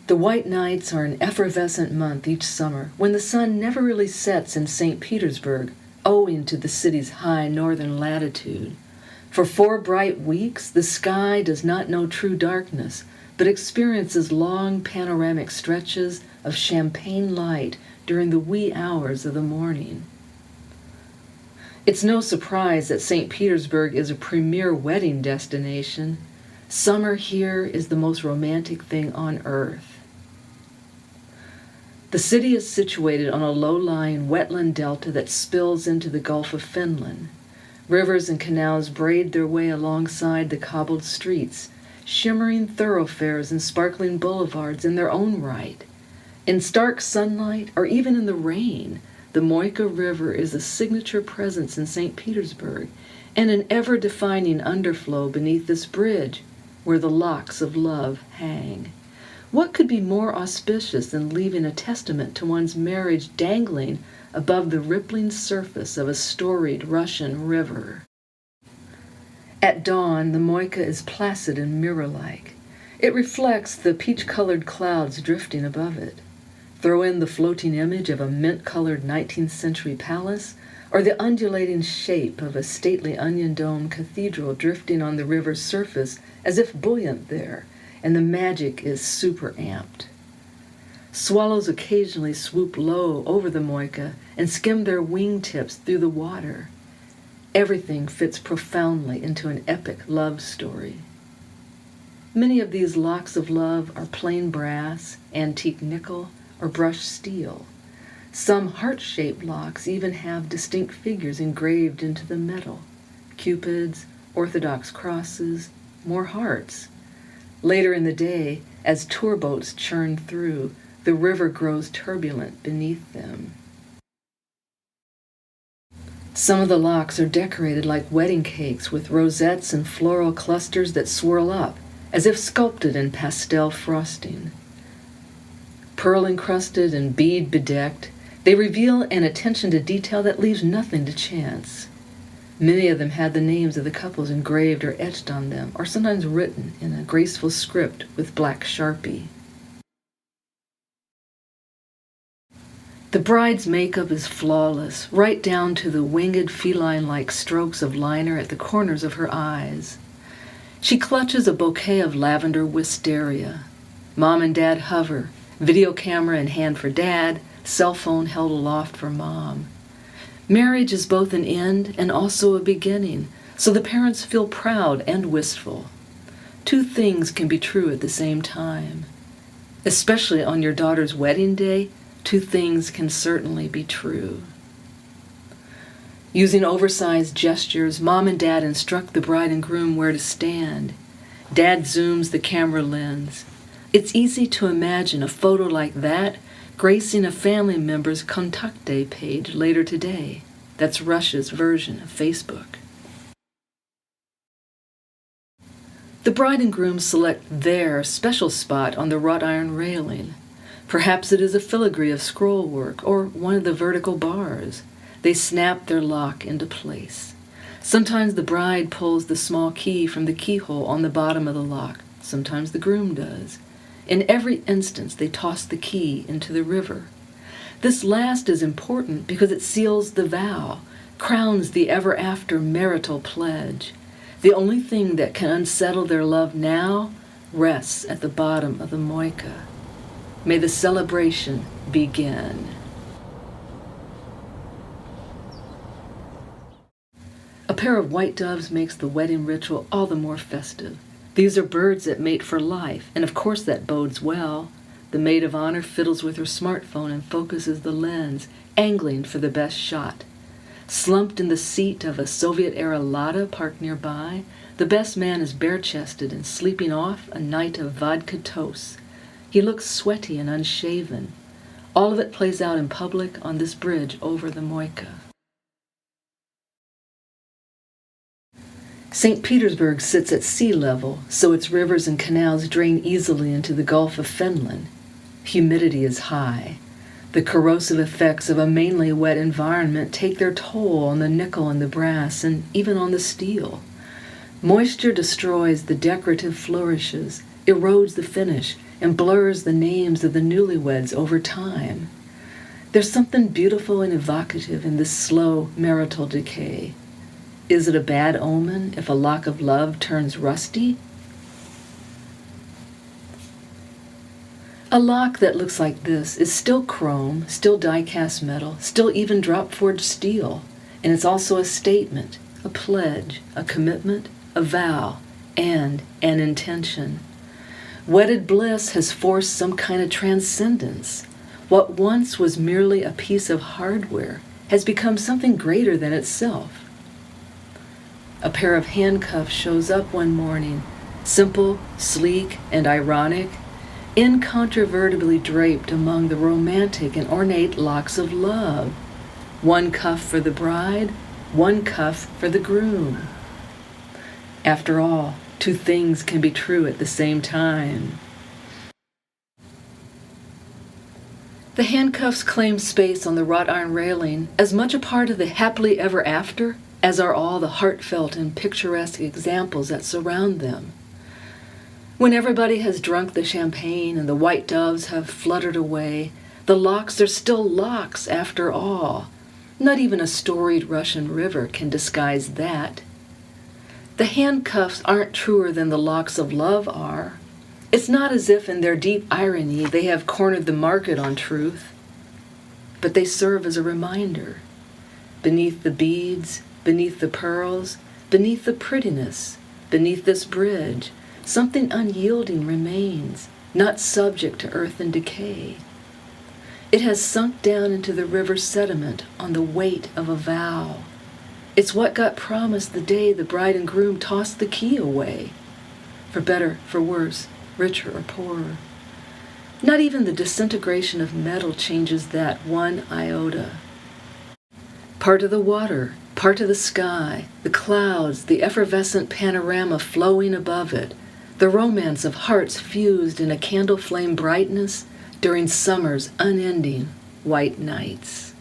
The white nights are an effervescent month each summer when the sun never really sets in Saint Petersburg, owing to the city's high northern latitude. For 4 bright weeks, the sky does not know true darkness, but experiences long panoramic stretches of champagne light during the wee hours of the morning. It's no surprise that St. Petersburg is a premier wedding destination. Summer here is the most romantic thing on earth. The city is situated on a low-lying wetland delta that spills into the Gulf of Finland. Rivers and canals braid their way alongside the cobbled streets, shimmering thoroughfares and sparkling boulevards in their own right. In stark sunlight, or even in the rain, the Moika River is a signature presence in St. Petersburg, and an ever-defining underflow beneath this bridge, where the locks of love hang. What could be more auspicious than leaving a testament to one's marriage dangling above the rippling surface of a storied Russian river? At dawn, the Moika is placid and mirror-like. It reflects the peach-colored clouds drifting above it. Throw in the floating image of a mint-colored 19th century palace, or the undulating shape of a stately onion-dome cathedral drifting on the river's surface as if buoyant there, and the magic is super-amped. Swallows occasionally swoop low over the Moika and skim their wingtips through the water. Everything fits profoundly into an epic love story. Many of these locks of love are plain brass, antique nickel, or brushed steel. Some heart-shaped locks even have distinct figures engraved into the metal: cupids, orthodox crosses, more hearts. Later in the day, as tour boats churn through, the river grows turbulent beneath them. Some of the locks are decorated like wedding cakes with rosettes and floral clusters that swirl up, as if sculpted in pastel frosting. Pearl-encrusted and bead-bedecked, they reveal an attention to detail that leaves nothing to chance. Many of them had the names of the couples engraved or etched on them, or sometimes written in a graceful script with black Sharpie. The bride's makeup is flawless, right down to the winged feline-like strokes of liner at the corners of her eyes. She clutches a bouquet of lavender wisteria. Mom and Dad hover, video camera in hand for Dad, cell phone held aloft for Mom. Marriage is both an end and also a beginning, so the parents feel proud and wistful. 2 things can be true at the same time. Especially on your daughter's wedding day, 2 things can certainly be true. Using oversized gestures, Mom and Dad instruct the bride and groom where to stand. Dad zooms the camera lens. It's easy to imagine a photo like that gracing a family member's Contacte page later today. That's Russia's version of Facebook. The bride and groom select their special spot on the wrought iron railing. Perhaps it is a filigree of scroll work or one of the vertical bars. They snap their lock into place. Sometimes the bride pulls the small key from the keyhole on the bottom of the lock. Sometimes the groom does. In every instance, they toss the key into the river. This last is important because it seals the vow, crowns the ever-after marital pledge. The only thing that can unsettle their love now rests at the bottom of the Moika. May the celebration begin. A pair of white doves makes the wedding ritual all the more festive. These are birds that mate for life, and of course that bodes well. The maid of honor fiddles with her smartphone and focuses the lens, angling for the best shot. Slumped in the seat of a Soviet-era Lada parked nearby, the best man is bare-chested and sleeping off a night of vodka toasts. He looks sweaty and unshaven. All of it plays out in public on this bridge over the Moika. St. Petersburg sits at sea level, so its rivers and canals drain easily into the Gulf of Finland. Humidity is high. The corrosive effects of a mainly wet environment take their toll on the nickel and the brass, and even on the steel. Moisture destroys the decorative flourishes, erodes the finish, and blurs the names of the newlyweds over time. There's something beautiful and evocative in this slow marital decay. Is it a bad omen if a lock of love turns rusty? A lock that looks like this is still chrome, still die-cast metal, still even drop-forged steel, and it's also a statement, a pledge, a commitment, a vow, and an intention. Wedded bliss has forced some kind of transcendence. What once was merely a piece of hardware has become something greater than itself. A pair of handcuffs shows up one morning, simple, sleek, and ironic, incontrovertibly draped among the romantic and ornate locks of love. One cuff for the bride, one cuff for the groom. After all, two things can be true at the same time. The handcuffs claim space on the wrought iron railing, as much a part of the happily ever after as are all the heartfelt and picturesque examples that surround them. When everybody has drunk the champagne and the white doves have fluttered away, the locks are still locks after all. Not even a storied Russian river can disguise that. The handcuffs aren't truer than the locks of love are. It's not as if in their deep irony they have cornered the market on truth, but they serve as a reminder. Beneath the beads, beneath the pearls, beneath the prettiness, beneath this bridge, something unyielding remains, not subject to earth and decay. It has sunk down into the river sediment on the weight of a vow. It's what got promised the day the bride and groom tossed the key away. For better, for worse, richer or poorer. Not even the disintegration of metal changes that one iota. Part of the water, part of the sky, the clouds, the effervescent panorama flowing above it, the romance of hearts fused in a candle flame brightness during summer's unending white nights.